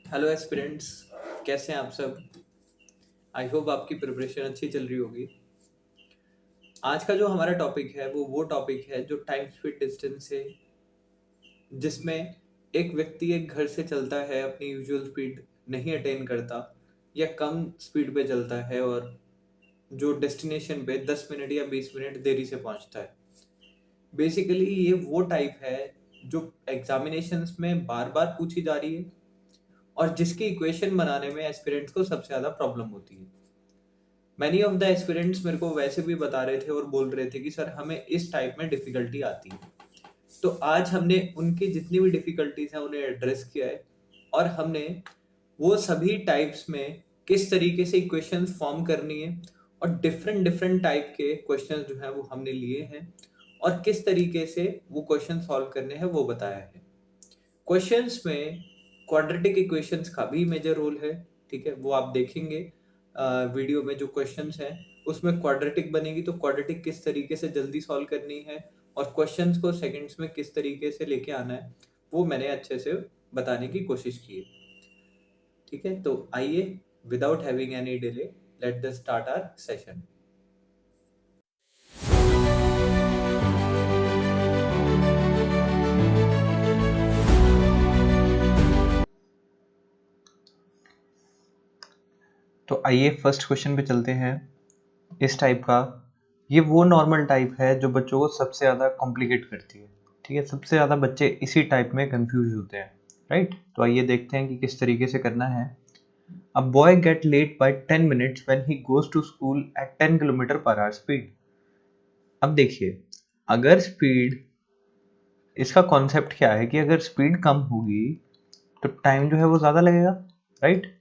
Hello aspirants, कैसे हैं आप सब। आई होप आपकी प्रिपरेशन अच्छी चल रही होगी। आज का जो हमारा टॉपिक है वो टॉपिक है जो टाइम स्पीड डिस्टेंस है, जिसमें एक व्यक्ति एक घर से चलता है, अपनी यूजुअल स्पीड नहीं अटेन करता या कम स्पीड पे चलता है और जो डेस्टिनेशन पे 10 मिनट या 20 मिनट देरी से पहुंचता है। बेसिकली ये वो टाइप है जो एग्जामिनेशंस में बार बार पूछी जा रही है और जिसकी इक्वेशन बनाने में एस्पिरेंट्स को सबसे ज़्यादा प्रॉब्लम होती है। मैनी ऑफ द एस्पिरेंट्स मेरे को वैसे भी बता रहे थे और बोल रहे थे कि सर हमें इस टाइप में डिफिकल्टी आती है। तो आज हमने उनकी जितनी भी डिफिकल्टीज हैं उन्हें एड्रेस किया है और हमने वो सभी टाइप्स में किस तरीके से इक्वेशंस फॉर्म करनी है और डिफरेंट डिफरेंट टाइप के क्वेश्चंस जो हैं वो हमने लिए हैं और किस तरीके से वो क्वेश्चन सॉल्व करने हैं वो बताया है। क्वेश्चंस में क्वाड्रेटिक इक्वेशंस का भी मेजर रोल है। ठीक है, वो आप देखेंगे वीडियो में जो क्वेश्चंस हैं उसमें क्वाड्रेटिक बनेगी तो क्वाड्रेटिक किस तरीके से जल्दी सॉल्व करनी है और क्वेश्चंस को सेकंड्स में किस तरीके से लेके आना है वो मैंने अच्छे से बताने की कोशिश की है। ठीक है, तो आइए without having any delay let the start our session. तो आइए फर्स्ट क्वेश्चन पे चलते हैं। इस टाइप का ये वो नॉर्मल टाइप है जो बच्चों को सबसे ज़्यादा कॉम्प्लिकेट करती है। ठीक है, सबसे ज़्यादा बच्चे इसी टाइप में कंफ्यूज होते हैं। राइट, तो आइए देखते हैं कि किस तरीके से करना है। A boy get late by 10 minutes when he goes to school at 10 kilometre per hour speed. अब देखिए, अगर स्पीड, इसका कॉन्सेप्ट क्या है कि अगर स्पीड कम होगी तो टाइम जो है वो ज़्यादा लगेगा। राइट,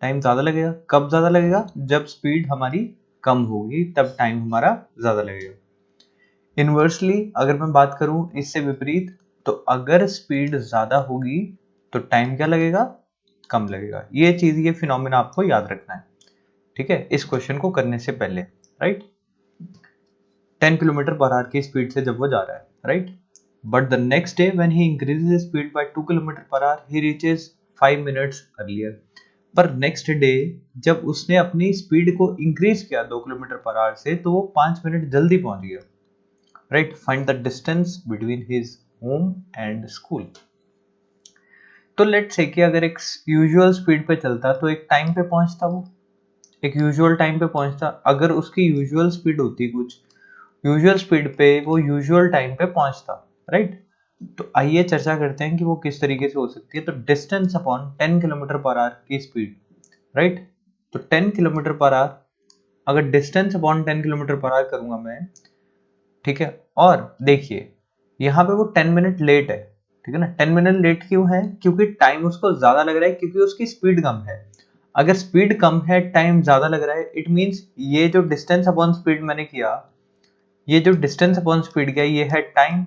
टाइम ज़्यादा लगेगा। कब ज़्यादा लगेगा? जब स्पीड हमारी कम होगी तब टाइम हमारा ज़्यादा लगेगा। इनवर्सली अगर मैं बात करूं इससे विपरीत, तो अगर स्पीड ज्यादा होगी तो टाइम क्या लगेगा? कम लगेगा। ये चीज, ये फिनोमेना आपको याद रखना है। ठीक है, इस क्वेश्चन को करने से पहले। राइट, 10 किलोमीटर पर आवर की स्पीड से जब वो जा रहा है। Right, but the next day when he increases speed bye 2 kilometre per our he reaches 5 minutes earlier. पर नेक्स्ट डे जब उसने अपनी स्पीड को इंक्रीज किया 2 किलोमीटर पर आवर से तो वो 5 मिनट जल्दी पहुंच गया। Right, find the distance between his home and school. तो लेट्स से कि अगर एक यूजुअल स्पीड पे चलता तो एक टाइम पे पहुंचता, वो एक यूजुअल टाइम पे पहुंचता। अगर उसकी यूजुअल स्पीड होती कुछ, यूजुअल स्पीड पे वो यूजुअल टाइम पे पहुंचता। राइट, तो आइए चर्चा करते हैं कि वो किस तरीके से हो सकती है। तो distance upon 10 kilometre per our की स्पीड। राइट, तो 10 किलोमीटर पर आवर, अगर distance upon 10 kilometre per our करूंगा मैं, ठीक है, और देखिए यहाँ पे वो 10 मिनट लेट है। ठीक है ना, 10 मिनट लेट क्यों है? क्योंकि टाइम उसको ज्यादा लग रहा है, क्योंकि उसकी स्पीड कम है। अगर स्पीड कम है, टाइम ज्यादा लग रहा है, इट मींस ये जो डिस्टेंस अपॉन स्पीड मैंने किया, ये जो डिस्टेंस अपॉन स्पीड किया, ये है टाइम।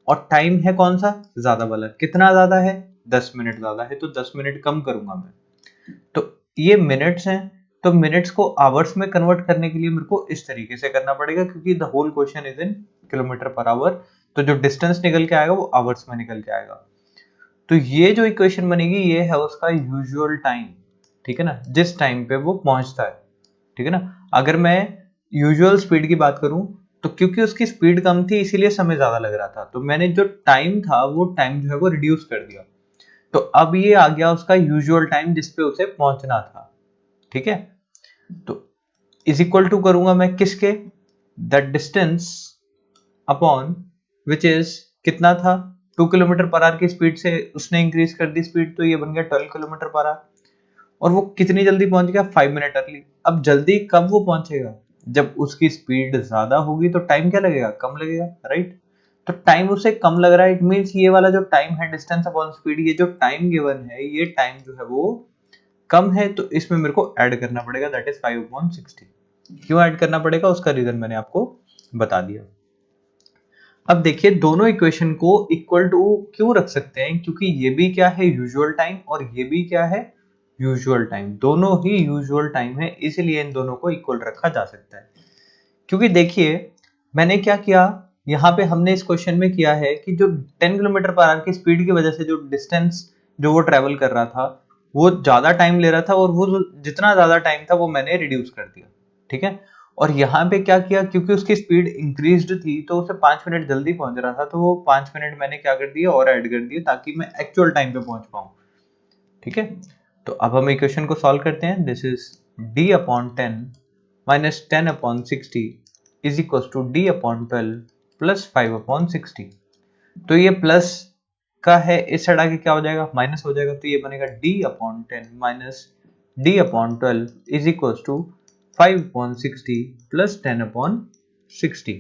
और टाइम है कौन सा? ज्यादा वाला। कितना ज्यादा है? 10 मिनट ज्यादा है, तो 10 मिनट कम करूंगा मैं। तो ये मिनट्स हैं, तो मिनट्स को आवर्स में कन्वर्ट करने के लिए मेरे को इस तरीके से करना पड़ेगा, क्योंकि the whole question is in kilometre per hour. तो जो डिस्टेंस निकल के आएगा वो आवर्स में निकल के आएगा। तो ये जो इक्वेशन बनेगी ये है उसका यूजुअल टाइम। ठीक है ना, जिस टाइम पे वो पहुंचता है। ठीक है ना, अगर मैं यूजुअल स्पीड की बात करूं तो क्योंकि उसकी स्पीड कम थी इसीलिए समय ज्यादा लग रहा था, तो मैंने जो टाइम था वो टाइम जो है वो रिड्यूस कर दिया। तो अब ये आ गया उसका यूजुअल टाइम जिसपे उसे पहुंचना था। ठीक है, तो इज इक्वल टू करूंगा मैं किसके? The distance upon which is, कितना था? 2 किलोमीटर पर आवर की स्पीड से उसने इंक्रीज कर दी स्पीड, तो ये बन गया 12 किलोमीटर पर आवर। और वो कितनी जल्दी पहुंच गया? 5 मिनट अर्ली। अब जल्दी कब वो पहुंचेगा? जब उसकी स्पीड ज्यादा होगी तो टाइम क्या लगेगा? कम लगेगा। राइट, तो टाइम उसे कम लग रहा है, इट मींस ये वाला जो टाइम है डिस्टेंस अपॉन स्पीड, ये जो टाइम गिवन है ये टाइम जो है वो कम है, तो इसमें मेरे को ऐड करना पड़ेगा, दैट इज 5/60। क्यों ऐड करना पड़ेगा उसका रीजन मैंने आपको बता दिया। अब देखिए दोनों इक्वेशन को इक्वल टू क्यों रख सकते हैं? क्योंकि ये भी क्या है? यूजुअल टाइम, और ये भी क्या है? Usual time. दोनों ही यूजुअल टाइम है, इसलिए इन दोनों को इक्वल रखा जा सकता है। क्योंकि देखिए मैंने क्या किया, यहाँ पे हमने इस क्वेश्चन में किया है कि जो 10 किलोमीटर पर आवर की स्पीड की वजह से जो डिस्टेंस जो वो ट्रेवल कर रहा था वो ज्यादा टाइम ले रहा था और वो जितना ज्यादा टाइम था वो मैंने रिड्यूस कर दिया, ठीक है। और यहाँ पे क्या किया, क्योंकि उसकी स्पीड इंक्रीज्ड थी तो उसे 5 मिनट जल्दी पहुंच रहा था, तो वो 5 मिनट मैंने क्या कर दिया और ऐड कर दिए ताकि मैं एक्चुअल टाइम पे पहुंच पाऊं, ठीक है। तो अब हम इक्वेशन को सॉल्व करते हैं। This is d upon 10 minus 10 upon 60 is equal to d upon 12 plus 5 upon 60। तो ये प्लस का है, इस साइड आके क्या हो जाएगा, माइनस हो जाएगा, तो ये बनेगा d upon 10 minus d upon 12 is equal to 5 upon 60 plus 10 upon 60।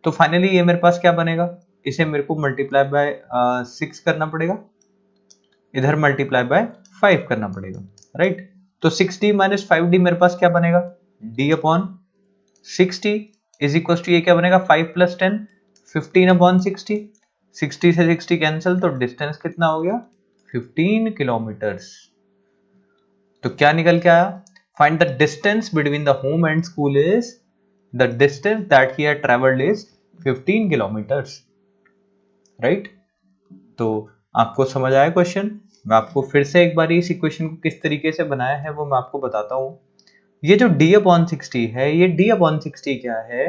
तो फाइनली ये मेरे पास क्या बनेगा, इसे मेरे को मल्टीप्लाई बाय 6 करना पड़ेगा, इधर मल्टीप्लाई बाय 5 करना पड़ेगा, राइट। तो 6d माइनस 5d मेरे पास क्या बनेगा, d upon 60 is equal to ये क्या बनेगा, 5 प्लस 10 15 अपॉन 60। 60 से 60 कैंसिल, तो डिस्टेंस कितना हो गया, 15 किलोमीटर्स। तो क्या निकल के आया, find the distance between the home and school is the distance that he had travelled is 15 kilometres, right. तो आपको समझ आया क्वेश्चन। मैं आपको फिर से एक बार इस इक्वेशन को किस तरीके से बनाया है वो मैं आपको बताता हूँ। ये जो d अपॉन 60 है, ये d अपॉन 60 क्या है,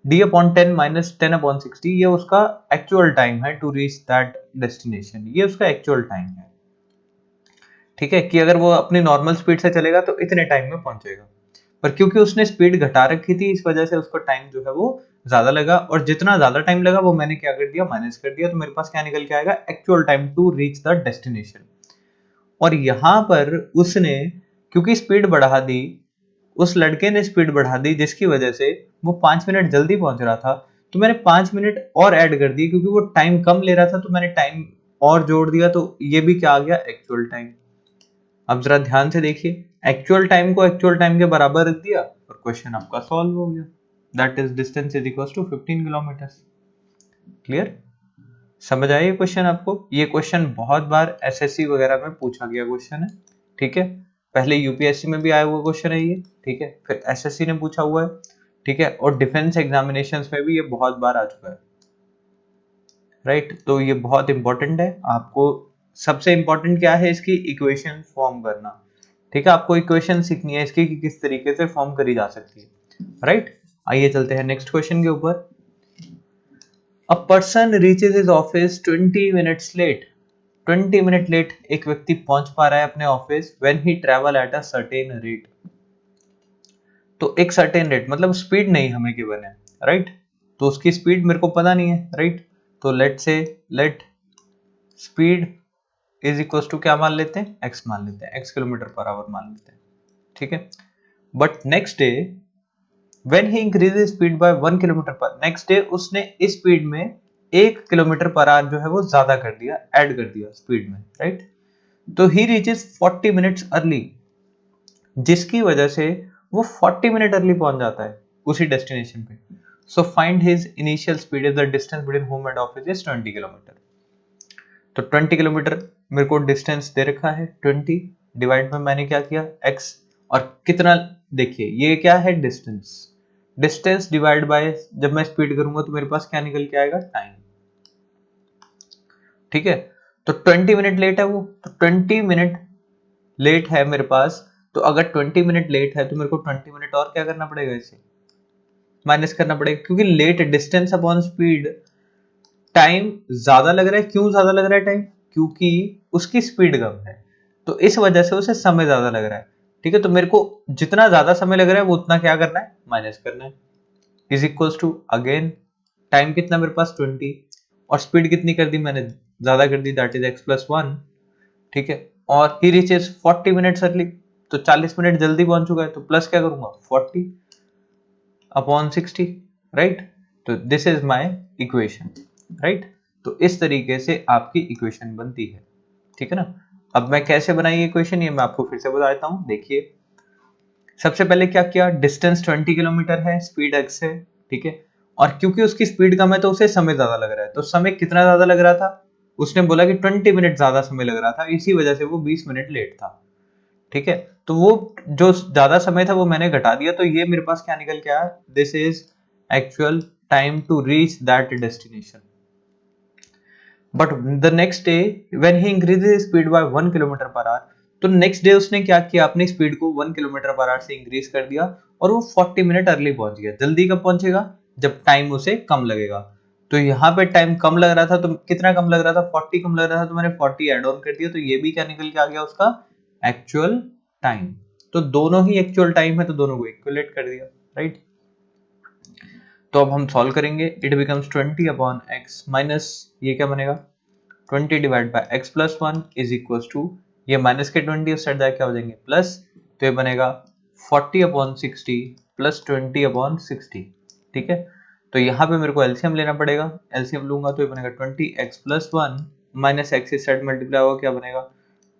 d अपॉन 10 माइनस 10 अपॉन 60 ये उसका एक्चुअल टाइम है टू रीच दैट डेस्टिनेशन, ये उसका एक्चुअल टाइम है, ठीक है। कि अगर वो अपनी नॉर्मल स्पीड से चलेगा तो इतने टाइम में पहुंचेगा, पर क्योंकि उसने स्पीड घटा रखी थी इस वजह से उसको टाइम जो है वो ज्यादा लगा, और जितना ज्यादा टाइम लगा वो मैंने क्या कर दिया, माइनस कर दिया। तो मेरे पास क्या निकल के आएगा, actual time to reach the destination. और यहां पर उसने क्योंकि स्पीड बढ़ा दी, उस लड़के ने स्पीड बढ़ा दी जिसकी वजह से वो 5 मिनट जल्दी पहुंच रहा था, तो मैंने 5 मिनट और ऐड कर दिए, क्योंकि वो टाइम कम ले रहा था तो मैंने टाइम और जोड़ दिया, तो ये भी क्या आ गया, एक्चुअल टाइम। अब जरा ध्यान से देखिए, एक्चुअल टाइम को एक्चुअल टाइम के बराबर रख दिया और क्वेश्चन आपका सॉल्व हो गया। That is distance is equal to 15 kilometres. Clear, समझ आइए क्वेश्चन आपको। ये क्वेश्चन बहुत बार एसएससी वगैरह में पूछा गया क्वेश्चन है, ठीक है। पहले यूपीएससी में भी आया हुआ क्वेश्चन है ये, ठीक है, फिर एसएससी ने पूछा हुआ है, ठीक है, और डिफेंस एग्जामिनेशंस में भी ये बहुत बार आ चुका है, राइट। तो ये बहुत इंपॉर्टेंट है आपको। सबसे इंपॉर्टेंट क्या है, इसकी इक्वेशन फॉर्म करना, ठीक है। आपको इक्वेशन सीखनी है इसकी कि किस तरीके से फॉर्म करी जा सकती है, राइट। आइए चलते हैं नेक्स्ट क्वेश्चन के ऊपर। A person reaches his office 20 minutes late. 20 minute late एक व्यक्ति पहुंच पा रहा है अपने office when he travel at a certain rate. तो एक सर्टेन रेट मतलब स्पीड नहीं हमें गिवन है, राइट। तो उसकी स्पीड मेरे को पता नहीं है, राइट। तो let speed is equal to क्या मान लेते हैं, x मान लेते हैं, x किलोमीटर पर आवर मान लेते हैं, ठीक है। But next day when he increase speed by 1 kilometre पर, नेक्स्ट डे उसने इस स्पीड में 1 किलोमीटर पर आवर जो है वो ज्यादा कर दिया, ऐड कर दिया स्पीड में, राइट। तो ही रीचेस 40 मिनट्स अर्ली, जिसकी वजह से वो 40 मिनट अर्ली पहुंच जाता है उसी डेस्टिनेशन पे। So find his initial speed if the distance between home and office is 20 kilometre. तो 20 किलोमीटर मेरे को डिस्टेंस दे रखा है, 20 डिवाइड में मैंने क्या किया, x, और कितना, देखिए ये क्या है, डिस्टेंस, डिस्टेंस डिवाइड बाय, जब मैं स्पीड करूंगा तो मेरे पास क्या निकल के आएगा, टाइम, ठीक है। तो 20 मिनट लेट है वो, तो 20 मिनट लेट है मेरे पास, तो अगर 20 मिनट लेट है तो मेरे को 20 मिनट और क्या करना पड़ेगा, इसे माइनस करना पड़ेगा, क्योंकि let distance upon speed, time ज्यादा लग रहा है। क्यों ज्यादा लग रहा है टाइम, क्योंकि उसकी स्पीड कम है, तो इस वजह से उसे समय ज्यादा लग रहा है, ठीक है। तो मेरे को जितना ज्यादा समय लग रहा है वो उतना क्या करना है, माइनस करना है, is equals to again time कितना मेरे पास 20, और स्पीड कितनी कर दी मैंने, ज्यादा कर दी, दैट इज x+1, ठीक है। और ही रीचेस 40 मिनट्स अर्ली, तो 40 मिनट जल्दी पहुंच चुका है, तो प्लस क्या करूंगा, 40 अपॉन 60, राइट। तो this is my equation, right. तो इस तरीके से आपकी इक्वेशन बनती है, ठीक है ना। अब मैं कैसे बनाई इक्वेशन, ये मैं आपको फिर से बताता हूं। देखिए सबसे पहले क्या किया, डिस्टेंस 20 किलोमीटर है, स्पीड x है, ठीक है। और क्योंकि उसकी स्पीड कम है तो उसे समय ज्यादा लग रहा है, तो समय कितना ज्यादा लग रहा था, उसने बोला कि 20 मिनट ज्यादा समय लग रहा था, इसी वजह से वो 20 मिनट लेट था, ठीक है। तो वो जो ज्यादा समय था वो मैंने घटा दिया, तो ये मेरे पास क्या निकल के आया, this is actual time to reach that destination. But the next day when he increases speed by 1 kilometre per hour, तो नेक्स्ट डे उसने क्या किया, अपनी स्पीड को 1 किलोमीटर पर आवर से इंक्रीज कर दिया और वो 40 मिनट अर्ली पहुंच गया। जल्दी कब पहुंचेगा, जब टाइम उसे कम लगेगा। तो यहाँ पे टाइम कम लग रहा था, तो कितना कम लग रहा था, 40 कम लग रहा था, तो मैंने 40 ऐड ऑन कर दिया, तो ये भी क्या निकल के आ गया उसका एक्चुअल टाइम। तो दोनों ही एक्चुअल टाइम है, तो दोनों को इक्विलेट कर दिया, राइट। तो अब हम सॉल्व करेंगे, it becomes 20 upon x minus ये क्या बनेगा 20 divide by x plus 1 is equal to, ये माइनस के 20 उस साइड जाके क्या हो जाएंगे प्लस, तो ये बनेगा 40 अपॉन 60 प्लस 20 अपॉन 60, ठीक है। तो यहाँ पे मेरे को एलसीएम लेना पड़ेगा, एलसीएम लूंगा तो ये बनेगा 20x प्लस 1 माइनस एक्स इस साइड मल्टीप्लाई होगा, क्या बनेगा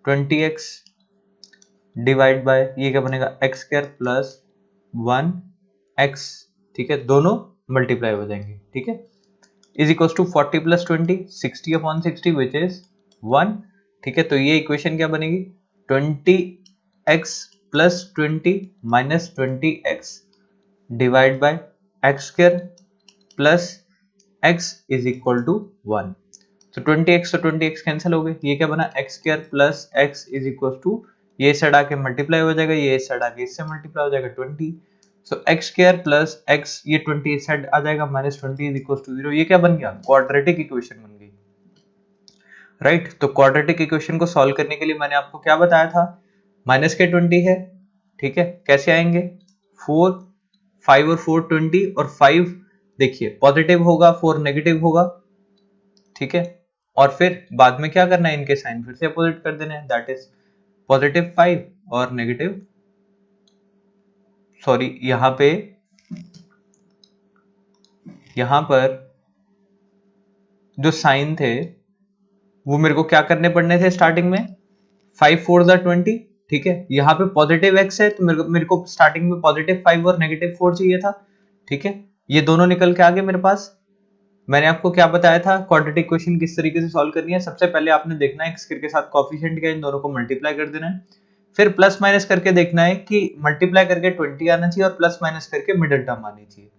20x डिवाइड बाय ये क्या बनेगा एक्स स्क्वायर प्लस 1x, ठीक है, दोनों मल्टीप्लाई हो जाएंगे, ठीक है, is equal to 40 plus 20 60 upon 60 which is 1, ठीक है। तो ये इक्वेशन क्या बनेगी 20x plus 20 minus 20x divide by x square plus x is equal to 1। तो 20x तो 20x कैंसिल हो गए, ये क्या बना x square plus x is equal to, ये साइड आके मल्टीप्लाई हो जाएगा, ये साइड आके इससे मल्टीप्लाई हो जाएगा 20, सो एक्स स्क्वायर प्लस एक्स ये 20 इस साइड आ जाएगा माइनस 20 इज इक्वल टू 0। ये क्या बन गया क्वाड्रेटिक इक्वेशन बन गई, राइट। तो क्वाड्रेटिक इक्वेशन को सॉल्व करने के लिए मैंने आपको क्या बताया था, माइनस के 20 है, ठीक है, कैसे आएंगे 4 5 और 4 20 और 5 देखिए पॉजिटिव होगा 4 नेगेटिव होगा, ठीक है, और फिर बाद में क्या करना है इनके साइन फिर से अपोजिट कर देना है, दैट इज पॉजिटिव 5 और नेगेटिव, सॉरी यहां पर जो साइन थे वो मेरे को क्या करने पड़ने थे स्टार्टिंग में 5 4 20, ठीक है, यहाँ पे पॉजिटिव x है तो मेरे को स्टार्टिंग में पॉजिटिव 5 और नेगेटिव 4 चाहिए था, ठीक है, ये दोनों निकल के आ गए मेरे पास। मैंने आपको क्या बताया था क्वाड्रेटिक इक्वेशन किस तरीके से सॉल्व करनी है, सबसे पहले आपने देखना है x के साथ कोएफिशिएंट क्या है, इन दोनों को मल्टीप्लाई कर देना है, फिर प्लस माइनस करके देखना है कि मल्टीप्लाई करके 20 आना चाहिए और प्लस माइनस करके मिडिल टर्म आनी चाहिए,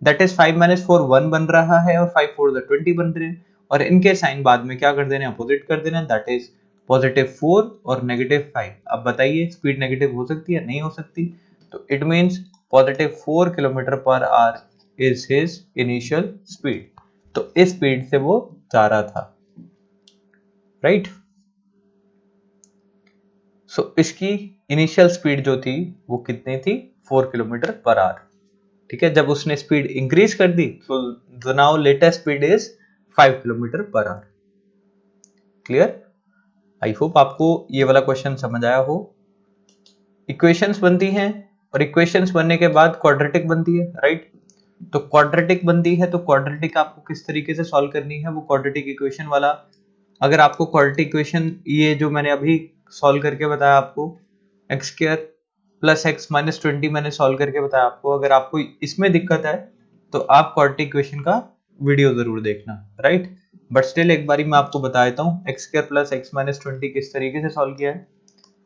दैट इज 5 माइनस 4 1 बन रहा है और 5 4 20 बन रहे हैं, और इनके साइन बाद में क्या कर देने अपोजिट कर देना, दैट इज पॉजिटिव 4 और नेगेटिव 5। अब बताइए स्पीड नेगेटिव हो सकती है नहीं हो सकती, तो it means positive 4 kilometre per our is his initial speed, तो इस स्पीड से वो जा रहा था, राइट। सो इसकी इनिशियल स्पीड जो थी वो कितनी थी 4 किलोमीटर पर आवर, ठीक है, जब उसने स्पीड इंक्रीज कर दी तो now latest speed is 5 kilometre per our. Clear, I hope आपको ये वाला क्वेश्चन समझ आया हो। इक्वेशंस बनती हैं और इक्वेशंस बनने के बाद क्वाड्रेटिक बनती है, राइट। तो क्वाड्रेटिक बनती है तो क्वाड्रेटिक आपको किस तरीके से सॉल्व करनी है वो क्वाड्रेटिक इक्वेशन वाला, अगर आपको क्वाड्रेटिक इक्वेशन ये जो मैंने अभी सॉल्व करके बताया आपको x square plus x minus 20 मैंने सॉल्व करके बताया आपको, अगर आपको इसमें दिक्कत है तो आप क्वाड्रेटिक इक्वेशन का वीडियो जरूर देखना, राइट। बट स्टिल एक बारी मैं आपको बता देता हूँ x square plus x minus 20 किस तरीके से सॉल्व किया है।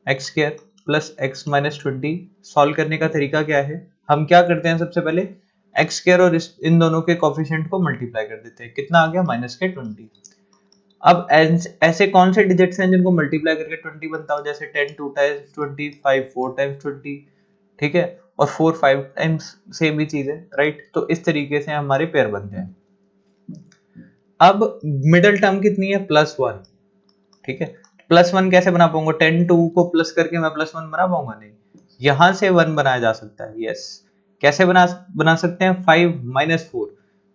X square plus x minus 20 solve करने का तरीका क्या है, हम क्या करते हैं सबसे पहले एक्स स्क्वायर और इन दोनों के कोफिशिएंट को मल्टीप्लाई कर देते हैं, कितना आ गया माइनस के 20। अब ऐसे कौन से डिजिट्स हैं जिनको मल्टीप्लाई करके 20 बनता हो, जैसे 10 2 टाइम्स 20, 5 4 टाइम्स 20, ठीक है, और 4 5 टाइम्स सेम ही चीज है, राइट। तो इस तरीके से हमारे पेयर बनते हैं। अब मिडिल टर्म कितनी है प्लस 1, ठीक है, प्लस 1 कैसे बना पाऊंगा 10 2 को प्लस करके मैं प्लस 1 बना पाऊंगा नहीं, यहां से 1 बनाया जा सकता है, यस। कैसे बना सकते हैं 5 माइनस 4,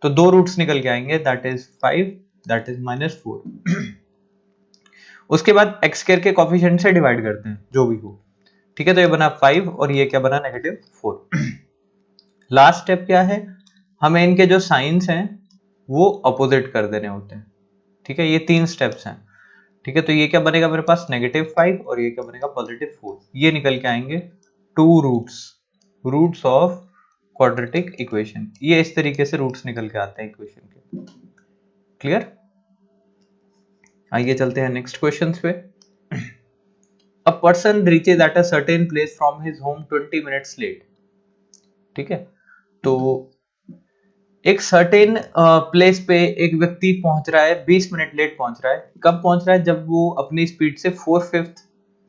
तो दो रूट्स निकल के आएंगे, that is 5 that is minus 4। उसके बाद एक्स स्क्वायर के कोफिशिएंट से डिवाइड करते हैं जो भी हो, ठीक है, तो ये बना 5 और ये क्या बना नेगेटिव 4। लास्ट स्टेप क्या है, हमें इनके जो साइंस हैं वो अपोजिट कर देने होते हैं, ठीक है, ये 3 स्टेप्स हैं, ठीक है। तो ये क्या बनेगा मेरे पास नेगेटिव 5 और ये क्या बनेगा पॉजिटिव 4, ये निकल के आएंगे 2 रूट्स ऑफ क्वाड्रेटिक इक्वेशन, ये इस तरीके से रूट्स निकल के आते हैं इक्वेशन के। क्लियर, आइए चलते हैं नेक्स्ट क्वेश्चन पे। A person reaches at a certain place from his home 20 minutes late, ठीक है, तो एक सर्टेन प्लेस पे एक व्यक्ति पहुंच रहा है 20 मिनट लेट पहुंच रहा है, कब पहुंच रहा है जब वो अपनी स्पीड से 4/5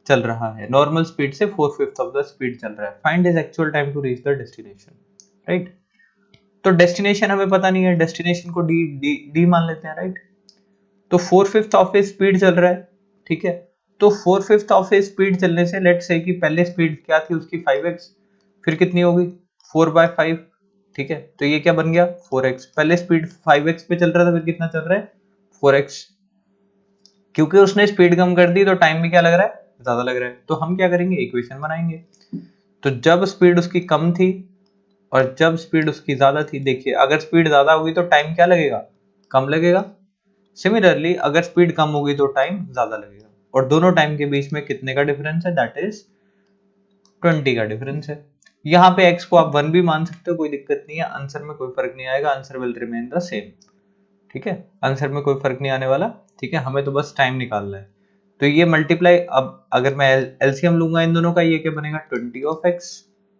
चल रहा है, नॉर्मल स्पीड से 4/5 ऑफ द स्पीड चल रहा है, find his actual time to reach the destination, right. तो डेस्टिनेशन हमें पता नहीं है, डेस्टिनेशन को डी डी डी मान लेते हैं, राइट। तो 4/5 ऑफ ए स्पीड चल रहा है, ठीक है। तो 4/5 ऑफ ए स्पीड चलने से लेट से कि पहले स्पीड क्या थी उसकी 5x, फिर कितनी होगी 4/5, ठीक है। तो ये क्या बन गया 4x, पहले स्पीड 5x पे चल रहा था, फिर कितना चल रहा है 4x, क्योंकि उसने स्पीड कम कर दी तो टाइम भी क्या लग रहा है ज्यादा लग रहा है। तो हम क्या करेंगे इक्वेशन बनाएंगे, तो जब स्पीड उसकी कम थी और जब स्पीड उसकी ज्यादा थी, देखिए अगर स्पीड ज्यादा होगी तो टाइम क्या लगेगा कम लगेगा, सिमिलरली अगर स्पीड कम होगी तो टाइम ज्यादा लगेगा, और दोनों टाइम के बीच में कितने का डिफरेंस है, दैट इज 20 का डिफरेंस है। यहाँ पे x को आप 1 भी मान सकते हो, कोई दिक्कत नहीं है, आंसर में कोई फर्क नहीं आएगा, answer will remain the same, ठीक है, आंसर में कोई फर्क नहीं आने वाला, ठीक है, हमें तो बस टाइम निकालना है। तो ये मल्टीप्लाई, अब अगर मैं एलसीएम लूंगा इन दोनों का, ये क्या बनेगा 20 ऑफ x,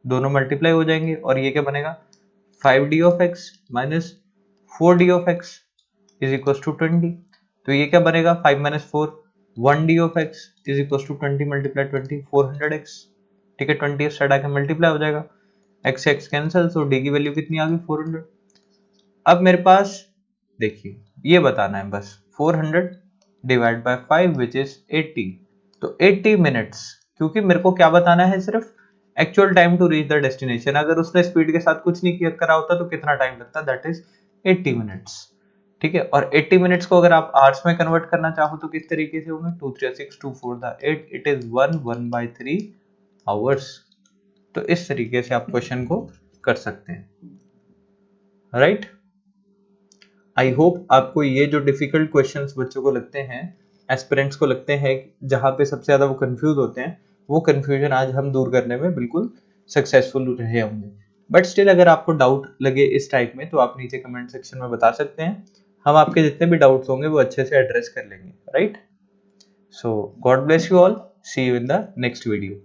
दोनों मल्टीप्लाई हो जाएंगे, और ये क्या बनेगा 5d of x minus 4d of x is equal to 20। तो ये क्या बनेगा 5 minus 4 1d of x is equal to 20 multiply 20 400x, ठीक है, 20 साइड आके मल्टीप्लाई हो जाएगा, x से x कैंसिल, तो d की वैल्यू कितनी आ गई 400। अब मेरे पास देखिए ये बताना है बस 400 डिवाइड बाय 5 विच इज 80, तो 80 मिनट्स, क्योंकि मेरे को क्या बताना है सिर्फ actual time to reach the destination, अगर उसने स्पीड के साथ कुछ नहीं किया करा होता तो कितना टाइम लगता, दैट इज 80 मिनट्स, ठीक है। और 80 मिनट्स को अगर आप आवर्स में कन्वर्ट करना चाहो तो किस तरीके से होंगे 2 3 6 2 4 द 8, इट इज 1/3 आवर्स। तो इस तरीके से आप क्वेश्चन को कर सकते हैं, राइट। आई होप आपको ये जो डिफिकल्ट क्वेश्चंस बच्चों को लगते हैं, एस्पिरेंट्स को लगते हैं, जहां पे सबसे ज्यादा वो कंफ्यूज होते हैं, वो कंफ्यूजन आज हम दूर करने में बिल्कुल सक्सेसफुल रहे होंगे। बट स्टिल अगर आपको डाउट लगे इस टाइप में तो आप नीचे कमेंट सेक्शन में बता सकते हैं, हम आपके जितने भी डाउट्स होंगे वो अच्छे से एड्रेस कर लेंगे, right. So God bless you all, see you in the next video.